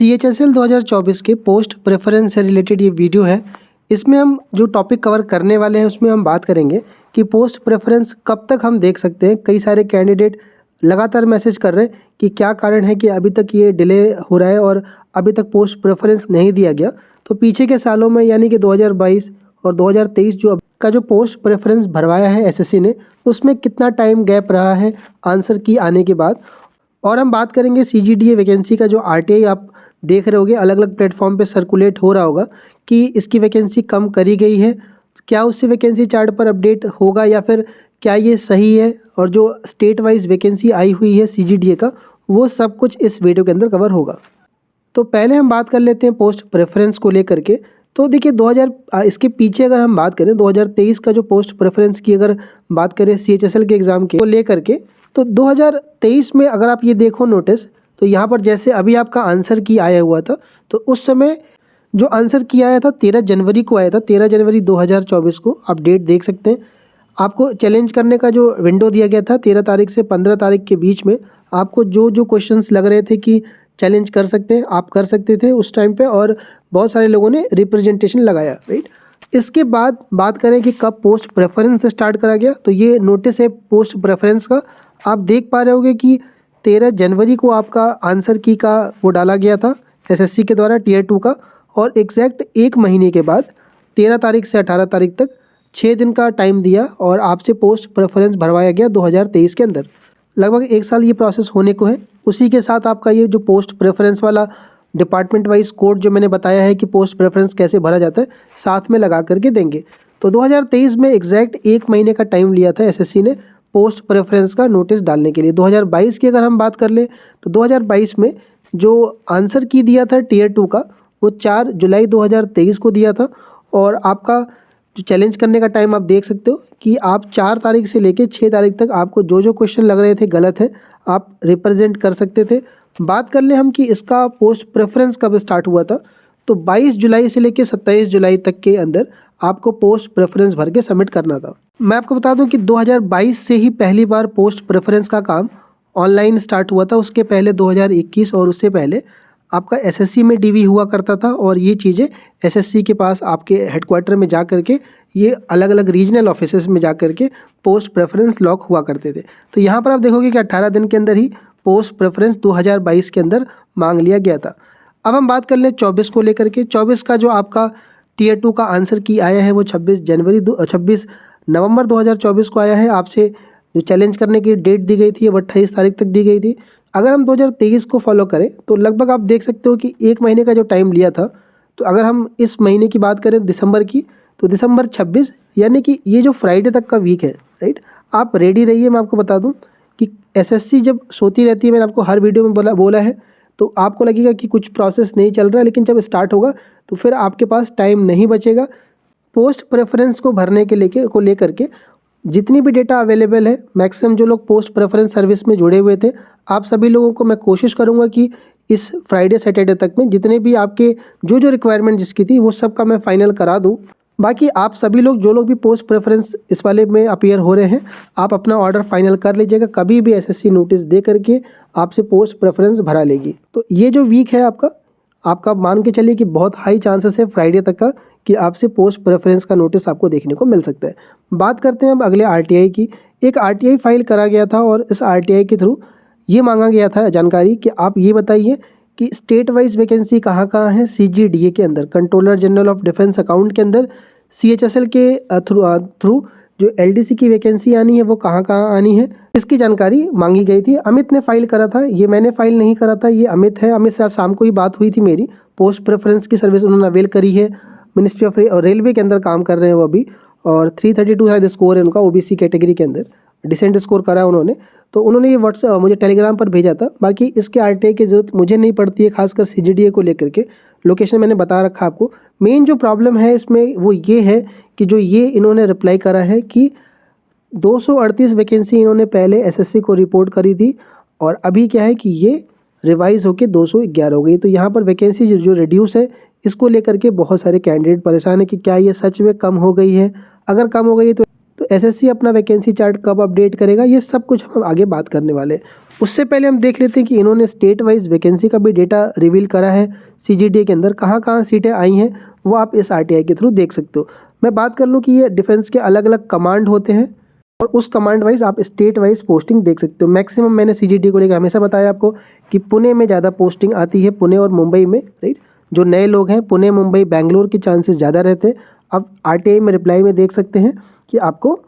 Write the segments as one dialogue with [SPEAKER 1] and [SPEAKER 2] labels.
[SPEAKER 1] CHSL 2024 के post preference से related ये वीडियो है। इसमें हम जो टॉपिक कवर करने वाले हैं उसमें हम बात करेंगे कि पोस्ट प्रेफरेंस कब तक हम देख सकते हैं। कई सारे कैंडिडेट लगातार मैसेज कर रहे हैं कि क्या कारण है कि अभी तक ये डिले हो रहा है और अभी तक पोस्ट प्रेफरेंस नहीं दिया गया। तो पीछे के सालों में यानी कि 2022 और 2023 जो पोस्ट प्रेफरेंस भरवाया है एसएससी ने, उसमें कितना टाइम गैप रहा है आंसर की आने के बाद। और हम बात करेंगे CGDA वैकेंसी का, जो RTI आप देख रहे होगे अलग अलग प्लेटफॉर्म पे सर्कुलेट हो रहा होगा कि इसकी वैकेंसी कम करी गई है, क्या उससे वैकेंसी चार्ट पर अपडेट होगा या फिर क्या ये सही है, और जो स्टेट वाइज वैकेंसी आई हुई है CGDA का, वो सब कुछ इस वीडियो के अंदर कवर होगा। तो पहले हम बात कर लेते हैं पोस्ट प्रेफरेंस को लेकर के। तो देखिए 2000 इसके पीछे अगर हम बात करें 2023 का जो पोस्ट प्रेफरेंस की अगर बात करें CHSL के एग्ज़ाम के को लेकर के, तो 2023 में अगर आप ये देखो नोटिस, तो यहाँ पर जैसे अभी आपका आंसर की आया हुआ था, तो उस समय जो आंसर की आया था 13 जनवरी को आया था, 13 जनवरी 2024 को आप डेट देख सकते हैं। आपको चैलेंज करने का जो विंडो दिया गया था 13 तारीख से 15 तारीख के बीच में, आपको जो जो क्वेश्चंस लग रहे थे कि चैलेंज कर सकते हैं आप कर सकते थे उस टाइम पे, और बहुत सारे लोगों ने रिप्रेजेंटेशन लगाया, राइट। इसके बाद बात करें कि कब पोस्ट प्रेफरेंस स्टार्ट करा गया, तो ये नोटिस है पोस्ट प्रेफरेंस का। आप देख पा रहे होगे कि 13 जनवरी को आपका आंसर की का वो डाला गया था SSC के द्वारा Tier 2 का, और एग्जैक्ट एक महीने के बाद 13 तारीख से 18 तारीख तक 6 दिन का टाइम दिया और आपसे पोस्ट प्रेफरेंस भरवाया गया 2023 के अंदर। लगभग एक साल ये प्रोसेस होने को है। उसी के साथ आपका ये जो पोस्ट प्रेफरेंस वाला डिपार्टमेंट वाइज कोड जो मैंने बताया है कि पोस्ट प्रेफरेंस कैसे भरा जाता है, साथ में लगा करके देंगे। तो 2023 में एग्जैक्ट एक महीने का टाइम लिया था SSC ने पोस्ट प्रेफरेंस का नोटिस डालने के लिए। 2022 की अगर हम बात कर लें तो 2022 में जो आंसर की दिया था Tier 2 का, वो 4 जुलाई 2023 को दिया था। और आपका जो चैलेंज करने का टाइम आप देख सकते हो कि आप 4 तारीख से लेके 6 तारीख तक आपको जो जो क्वेश्चन लग रहे थे गलत है, आप रिप्रेजेंट कर सकते थे। बात कर लें हम कि इसका पोस्ट प्रेफरेंस कब स्टार्ट हुआ था, तो 22 जुलाई से लेके 27 जुलाई तक के अंदर आपको पोस्ट प्रेफरेंस भर के सबमिट करना था। मैं आपको बता दूं कि 2022 से ही पहली बार पोस्ट प्रेफरेंस का काम ऑनलाइन स्टार्ट हुआ था। उसके पहले 2021 और उससे पहले आपका SSC में DV हुआ करता था, और ये चीज़ें SSC के पास आपके हेडक्वार्टर में जा कर के, ये अलग अलग रीजनल ऑफिसेस में जा कर के पोस्ट प्रेफरेंस लॉक हुआ करते थे। तो यहाँ पर आप देखोगे कि 18 दिन के अंदर ही पोस्ट प्रेफरेंस 2022 के अंदर मांग लिया गया था। अब हम बात कर लें 24 को लेकर के। 24 का जो आपका Tier 2 का आंसर की आया है वो 26 नवंबर 2024 को आया है। आपसे जो चैलेंज करने की डेट दी गई थी वो 28 तारीख तक दी गई थी। अगर हम 2023 को फॉलो करें तो लगभग आप देख सकते हो कि एक महीने का जो टाइम लिया था, तो अगर हम इस महीने की बात करें दिसंबर की, तो दिसंबर 26 यानी कि ये जो फ्राइडे तक का वीक है, राइट। आप रेडी रहिए। मैं आपको बता दूं कि SSC जब सोती रहती है, मैंने आपको हर वीडियो में बोला है, तो आपको लगेगा कि कुछ प्रोसेस नहीं चल रहा है, लेकिन जब स्टार्ट होगा तो फिर आपके पास टाइम नहीं बचेगा। पोस्ट प्रेफरेंस को भरने के लेकर के जितनी भी डेटा अवेलेबल है, मैक्सिमम जो लोग पोस्ट प्रेफरेंस सर्विस में जुड़े हुए थे, आप सभी लोगों को मैं कोशिश करूंगा कि इस फ्राइडे सैटरडे तक में जितने भी आपके जो जो रिक्वायरमेंट जिसकी थी वो सब का मैं फाइनल करा दूं। बाकी आप सभी लोग जो लोग भी पोस्ट प्रेफरेंस इस वाले में अपीयर हो रहे हैं, आप अपना ऑर्डर फाइनल कर लीजिएगा। कभी भी SSC नोटिस दे करके आपसे पोस्ट प्रेफरेंस भरा लेगी। तो ये जो वीक है आपका मान के चलिए कि बहुत हाई चांसेस है फ्राइडे तक का कि आपसे पोस्ट प्रेफरेंस का नोटिस आपको देखने को मिल सकता है। बात करते हैं अब अगले RTI की। एक RTI फाइल करा गया था और इस RTI के थ्रू ये मांगा गया था जानकारी कि आप ये बताइए कि स्टेट वाइज वैकेंसी कहाँ कहाँ है CGDA के अंदर, controller general of defence account के अंदर CHSL के थ्रू जो LDC की वैकेंसी आनी है वो कहाँ कहाँ आनी है, इसकी जानकारी मांगी गई थी। अमित ने फाइल करा था, ये मैंने फाइल नहीं करा था, ये अमित है। अमित से आज शाम को ही बात हुई थी मेरी। पोस्ट प्रेफरेंस की सर्विस उन्होंने अवेल करी है, मिनिस्ट्री ऑफ रेलवे के अंदर काम कर रहे हैं वो अभी, और 332 शायद स्कोर है उनका OBC कैटेगरी के अंदर, डिसेंट स्कोर करा है उन्होंने। तो उन्होंने ये व्हाट्सएप मुझे टेलीग्राम पर भेजा था। बाकी इसके RTI की ज़रूरत मुझे नहीं पड़ती है, खासकर CGDA को लेकर के। लोकेशन मैंने बता रखा आपको। मेन जो प्रॉब्लम है इसमें वो ये है कि जो ये इन्होंने रिप्लाई करा है कि 238 वैकेंसी इन्होंने पहले SSC को रिपोर्ट करी थी, और अभी क्या है कि ये रिवाइज होकर 211 हो गई। तो यहाँ पर वैकेंसी जो रिड्यूस है, इसको लेकर के बहुत सारे कैंडिडेट परेशान है कि क्या ये सच में कम हो गई है। अगर कम हो गई है तो SSC अपना वैकेंसी चार्ट कब अपडेट करेगा, ये सब कुछ हम आगे बात करने वाले हैं। उससे पहले हम देख लेते हैं कि इन्होंने स्टेट वाइज वैकेंसी का भी डेटा रिवील करा है CGDA के अंदर, कहाँ कहाँ सीटें आई हैं वो आप इस RTI के थ्रू देख सकते हो। मैं बात कर लूँ कि ये डिफेंस के अलग अलग कमांड होते हैं और उस कमांड वाइज आप स्टेट वाइज पोस्टिंग देख सकते हो। मैक्सिमम मैंने CGDA को लेकर हमेशा बताया आपको कि पुणे में ज़्यादा पोस्टिंग आती है, पुणे और मुंबई में, राइट। जो नए लोग हैं पुणे, मुंबई, बेंगलोर के चांसेस ज़्यादा रहते हैं। आप RTI में रिप्लाई में देख सकते हैं कि आपको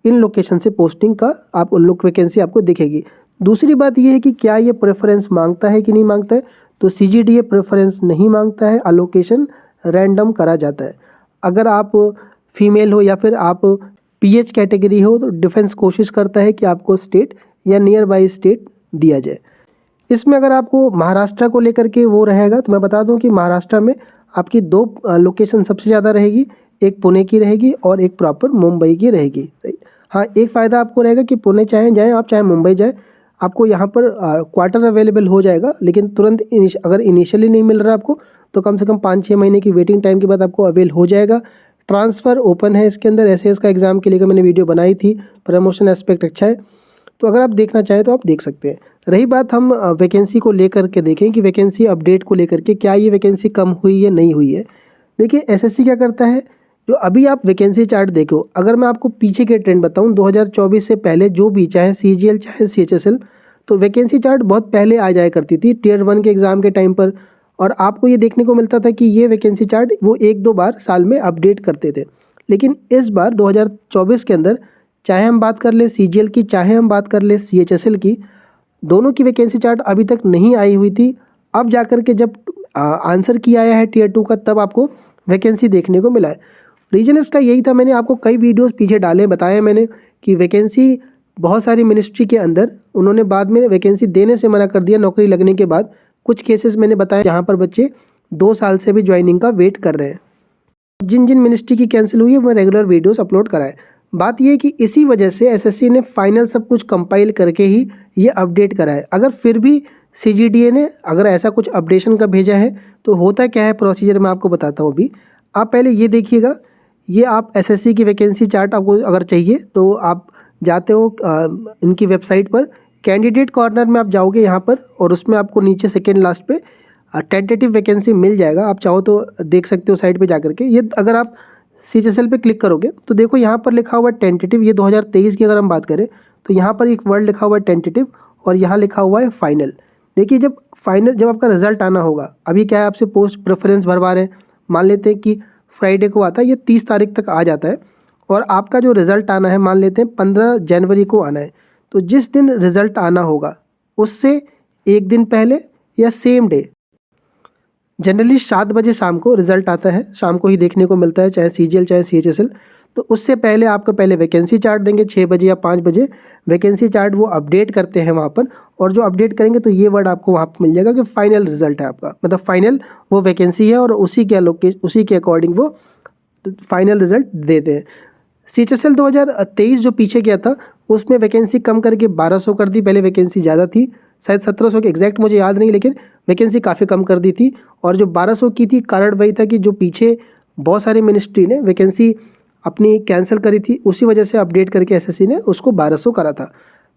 [SPEAKER 1] इन लोकेशन से पोस्टिंग का आप लोग वैकेंसी आपको दिखेगी। दूसरी बात ये है कि क्या ये प्रेफरेंस मांगता है कि नहीं मांगता है, तो CGDA प्रेफरेंस नहीं मांगता है, अलोकेशन रैंडम करा जाता है। अगर आप फीमेल हो या फिर आप PH कैटेगरी हो तो डिफेंस कोशिश करता है कि आपको स्टेट या नियर बाई स्टेट दिया जाए। इसमें अगर आपको महाराष्ट्र को लेकर के वो रहेगा तो मैं बता दूं कि महाराष्ट्र में आपकी 2 लोकेशन सबसे ज़्यादा रहेगी, एक पुणे की रहेगी और एक प्रॉपर मुंबई की रहेगी, राइट। हाँ, एक फ़ायदा आपको रहेगा कि पुणे चाहे जाएँ आप, चाहे मुंबई जाए, आपको यहाँ पर क्वार्टर अवेलेबल हो जाएगा, लेकिन तुरंत अगर इनिशियली नहीं मिल रहा आपको तो कम से कम 5-6 महीने की वेटिंग टाइम के बाद आपको अवेल हो जाएगा। ट्रांसफ़र ओपन है इसके अंदर, SAS का एग्ज़ाम के लेकर मैंने वीडियो बनाई थी, प्रमोशन एस्पेक्ट अच्छा है, तो अगर आप देखना चाहें तो आप देख सकते हैं। रही बात हम वैकेंसी को लेकर के देखें कि वैकेंसी अपडेट को लेकर के क्या ये वैकेंसी कम हुई है नहीं हुई है। देखिए SSC क्या करता है, जो अभी आप वैकेंसी चार्ट देखो, अगर मैं आपको पीछे के ट्रेंड बताऊं 2024 से पहले जो भी, चाहे CGL चाहे CHSL, तो वैकेंसी चार्ट बहुत पहले आ जाया करती थी Tier 1 के एग्ज़ाम के टाइम पर, और आपको ये देखने को मिलता था कि ये वैकेंसी चार्ट वो 1-2 बार साल में अपडेट करते थे। लेकिन इस बार 2024 के अंदर चाहे हम बात कर ले CGL की, चाहे हम बात कर ले CHSL की, दोनों की वैकेंसी चार्ट अभी तक नहीं आई हुई थी। अब जाकर के जब आंसर किया आया है Tier 2 का, तब आपको वैकेंसी देखने को मिला है। रीज़न इसका यही था, मैंने आपको कई वीडियोस पीछे डाले, बताया मैंने कि वैकेंसी बहुत सारी मिनिस्ट्री के अंदर उन्होंने बाद में वैकेंसी देने से मना कर दिया नौकरी लगने के बाद। कुछ केसेस मैंने बताए जहाँ पर बच्चे 2 साल से भी ज्वाइनिंग का वेट कर रहे हैं। जिन जिन मिनिस्ट्री की कैंसिल हुई है मैं रेगुलर वीडियोस अपलोड कराए। बात ये है कि इसी वजह से SSC ने फाइनल सब कुछ कंपाइल करके ही ये अपडेट करा है। अगर फिर भी CGDA ने अगर ऐसा कुछ अपडेशन का भेजा है तो होता क्या है प्रोसीजर, मैं आपको बताता हूँ अभी। आप पहले ये देखिएगा, ये आप SSC की वैकेंसी चार्ट आपको अगर चाहिए तो आप जाते हो इनकी वेबसाइट पर, कैंडिडेट कॉर्नर में आप जाओगे यहाँ पर, और उसमें आपको नीचे सेकेंड लास्ट पे टेंटेटिव वैकेंसी मिल जाएगा। आप चाहो तो देख सकते हो साइट पे जाकर के। ये अगर आप CHSL पे क्लिक करोगे तो देखो यहाँ पर लिखा हुआ है टेंटेटिव। ये 2023 की अगर हम बात करें तो यहाँ पर एक वर्ड लिखा हुआ है टेंटेटिव और यहाँ लिखा हुआ है फाइनल। देखिए जब आपका रिजल्ट आना होगा, अभी क्या है आपसे पोस्ट प्रेफरेंस भरवा रहे हैं, मान लेते हैं कि फ्राइडे को आता है, ये 30 तारीख तक आ जाता है, और आपका जो रिज़ल्ट आना है मान लेते हैं 15 जनवरी को आना है। तो जिस दिन रिज़ल्ट आना होगा उससे एक दिन पहले या सेम डे, जनरली 7 बजे शाम को रिज़ल्ट आता है, शाम को ही देखने को मिलता है, चाहे CGL चाहे CHSL। तो उससे पहले आपको पहले वैकेंसी चार्ट देंगे 6 बजे या 5 बजे, वैकेंसी चार्ट वो अपडेट करते हैं वहाँ पर, और जो अपडेट करेंगे तो ये वर्ड आपको वहाँ पर मिल जाएगा कि फाइनल रिजल्ट है आपका, मतलब फाइनल वो वैकेंसी है और उसी के अकॉर्डिंग वो फाइनल रिजल्ट देते हैं। CHSL 2023 जो पीछे गया था उसमें वैकेंसी कम करके 1200 कर दी, पहले वैकेंसी ज़्यादा थी, शायद 1700 के एग्जैक्ट मुझे याद नहीं, लेकिन वैकेंसी काफ़ी कम कर दी थी। और जो 1200 की थी, कारण वही था कि जो पीछे बहुत सारी मिनिस्ट्री ने वैकेंसी अपनी कैंसिल करी थी, उसी वजह से अपडेट करके SSC ने उसको 1200 करा था।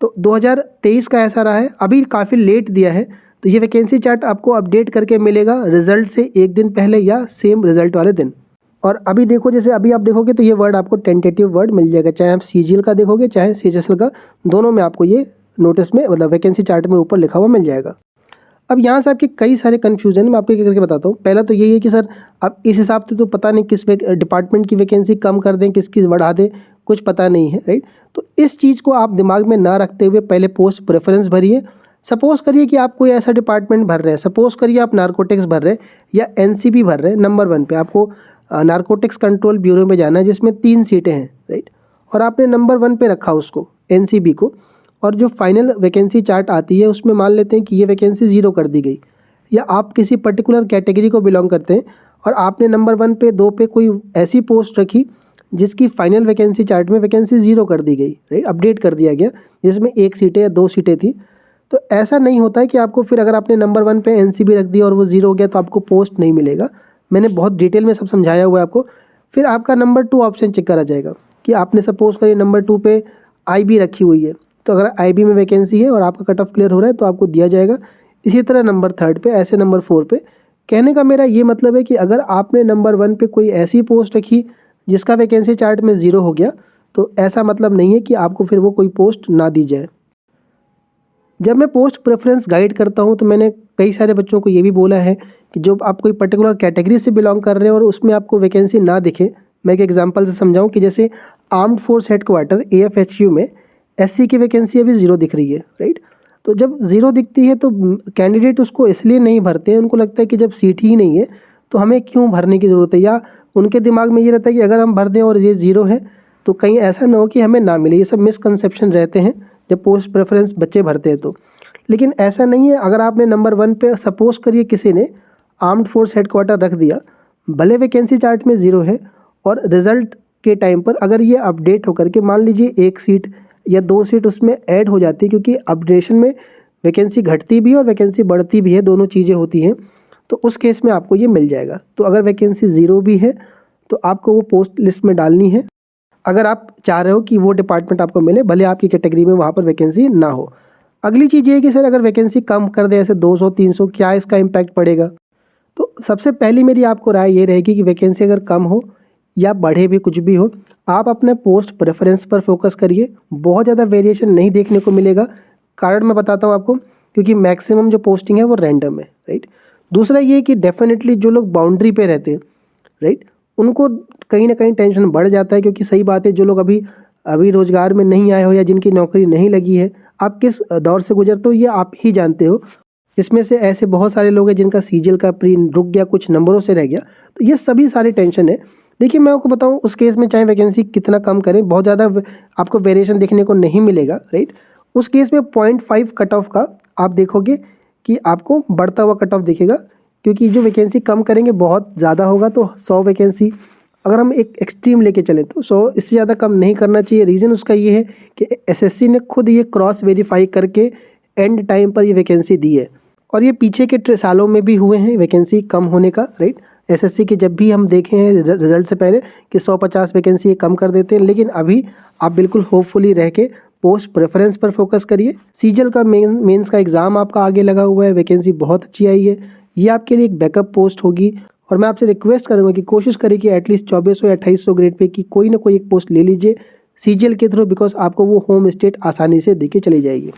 [SPEAKER 1] तो 2023 का ऐसा रहा है, अभी काफ़ी लेट दिया है, तो ये वैकेंसी चार्ट आपको अपडेट करके मिलेगा रिजल्ट से एक दिन पहले या सेम रिजल्ट वाले दिन। और अभी देखो, जैसे अभी आप देखोगे तो ये वर्ड आपको टेंटेटिव वर्ड मिल जाएगा, चाहे आप CGL का देखोगे चाहे CHSL का, दोनों में आपको ये नोटिस में मतलब वैकेंसी चार्ट में ऊपर लिखा हुआ मिल जाएगा। अब यहाँ से आपके कई सारे कन्फ्यूजन मैं आपको एक करके बताता हूँ। पहला तो यही है कि सर अब इस हिसाब से तो पता नहीं किस डिपार्टमेंट की वैकेंसी कम कर दें, किसकी बढ़ा दें, कुछ पता नहीं है, राइट। तो इस चीज़ को आप दिमाग में ना रखते हुए पहले पोस्ट प्रेफरेंस भरिए। सपोज़ करिए कि आप कोई ऐसा डिपार्टमेंट भर रहे हैं, सपोज़ करिए आप नारकोटिक्स भर रहे हैं या NCB भर रहे हैं, नंबर 1 पे आपको नारकोटिक्स कंट्रोल ब्यूरो में जाना है जिसमें 3 सीटें हैं, राइट, और आपने नंबर 1 पे रखा उसको NCB को, और जो फाइनल वैकेंसी चार्ट आती है उसमें मान लेते हैं कि ये वैकेंसी 0 कर दी गई, या आप किसी पर्टिकुलर कैटेगरी को बिलोंग करते हैं और आपने नंबर 1 पे 2 पे कोई ऐसी पोस्ट रखी जिसकी फाइनल वैकेंसी चार्ट में वैकेंसी 0 कर दी गई, राइट, अपडेट कर दिया गया, जिसमें 1 सीटें या 2 सीटें थी। तो ऐसा नहीं होता है कि आपको फिर अगर आपने नंबर 1 पे NCB रख दिया और वो 0 हो गया तो आपको पोस्ट नहीं मिलेगा। मैंने बहुत डिटेल में सब समझाया हुआ है आपको। फिर आपका नंबर 2 ऑप्शन चेक करा जाएगा कि आपने सपोज़ करिए नंबर 2 पे IB रखी हुई है, तो अगर IB में वैकेंसी है और आपका कट ऑफ क्लियर हो रहा है तो आपको दिया जाएगा। इसी तरह नंबर 3 पे, ऐसे नंबर 4 पे। कहने का मेरा ये मतलब है कि अगर आपने नंबर 1 पे कोई ऐसी पोस्ट रखी जिसका वैकेंसी चार्ट में 0 हो गया, तो ऐसा मतलब नहीं है कि आपको फिर वो कोई पोस्ट ना दी जाए। जब मैं पोस्ट प्रेफरेंस गाइड करता हूँ तो मैंने कई सारे बच्चों को ये भी बोला है कि जो आप कोई पर्टिकुलर कैटेगरी से बिलोंग कर रहे हैं और उसमें आपको वैकेंसी ना दिखे, मैं एक एग्जांपल से समझाऊं कि जैसे आर्म्ड फोर्स हेडक्वार्टर AFHU में SC की वैकेंसी अभी 0 दिख रही है, राइट। तो जब 0 दिखती है तो कैंडिडेट उसको इसलिए नहीं भरते हैं, उनको लगता है कि जब सीट ही नहीं है तो हमें क्यों भरने की ज़रूरत है, या उनके दिमाग में ये रहता है कि अगर हम भर दें और ये 0 है तो कहीं ऐसा ना हो कि हमें ना मिले। ये सब मिसकंसेप्शन रहते हैं जब पोस्ट प्रेफरेंस बच्चे भरते हैं तो। लेकिन ऐसा नहीं है। अगर आपने नंबर 1 पे सपोज करिए किसी ने आर्म्ड फोर्स हेडक्वार्टर रख दिया, भले वैकेंसी चार्ट में 0 है, और रिजल्ट के टाइम पर अगर ये अपडेट होकर के मान लीजिए 1 सीट या 2 सीट उसमें ऐड हो जाती है, क्योंकि अपडेशन में वैकेंसी घटती भी है और वैकेंसी बढ़ती भी है, दोनों चीज़ें होती हैं, तो उस केस में आपको ये मिल जाएगा। तो अगर वैकेंसी 0 भी है तो आपको वो पोस्ट लिस्ट में डालनी है, अगर आप चाह रहे हो कि वो डिपार्टमेंट आपको मिले, भले आपकी कैटेगरी में वहाँ पर वैकेंसी ना हो। अगली चीज़ ये है कि सर अगर वैकेंसी कम कर दे, ऐसे 200-300, क्या इसका इम्पैक्ट पड़ेगा? तो सबसे पहली मेरी आपको राय ये रहेगी कि वैकेंसी अगर कम हो या बढ़े भी, कुछ भी हो, आप अपने पोस्ट प्रेफरेंस पर फोकस करिए। बहुत ज़्यादा वेरिएशन नहीं देखने को मिलेगा। कारण मैं बताता हूँ आपको, क्योंकि मैक्सिमम जो पोस्टिंग है वो रैंडम है, राइट। दूसरा ये कि डेफिनेटली जो लोग बाउंड्री पे रहते हैं, राइट, उनको कहीं ना कहीं टेंशन बढ़ जाता है, क्योंकि सही बात है, जो लोग अभी रोज़गार में नहीं आए हो या जिनकी नौकरी नहीं लगी है, आप किस दौर से गुजरते हो ये आप ही जानते हो। इसमें से ऐसे बहुत सारे लोग हैं जिनका सीजीएल का प्री रुक गया, कुछ नंबरों से रह गया, तो ये सभी सारी टेंशन है। देखिए मैं आपको बताऊं, उस केस में चाहे वैकेंसी कितना कम करें, बहुत ज़्यादा आपको वेरिएशन देखने को नहीं मिलेगा, राइट। उस केस में 0.5 कट ऑफ का आप देखोगे कि आपको बढ़ता हुआ कट ऑफ दिखेगा, क्योंकि जो वैकेंसी कम करेंगे बहुत ज़्यादा होगा। तो 100 वैकेंसी अगर हम एक एक्सट्रीम लेके चलें तो 100, इससे ज़्यादा कम नहीं करना चाहिए। रीज़न उसका ये है कि SSC ने खुद ये क्रॉस वेरीफाई करके एंड टाइम पर ये वैकेंसी दी है, और ये पीछे के सालों में भी हुए हैं वैकेंसी कम होने का, राइट। SSC के जब भी हम देखे हैं रिजल्ट से पहले कि 150 वैकेंसी ये कम कर देते हैं, लेकिन अभी आप बिल्कुल होपफुली रह के पोस्ट प्रेफरेंस पर फोकस करिए। सीजीएल का मेंस का एग्ज़ाम आपका आगे लगा हुआ है, वैकेंसी बहुत अच्छी आई है, ये आपके लिए एक बैकअप पोस्ट होगी। और मैं आपसे रिक्वेस्ट करूँगा कि कोशिश करिए कि एटलीस्ट 2400 या 2800 ग्रेड पे की कोई ना कोई एक पोस्ट ले लीजिए सीजीएल के थ्रू, बिकॉज आपको वो होम स्टेट आसानी से देके चली जाएगी।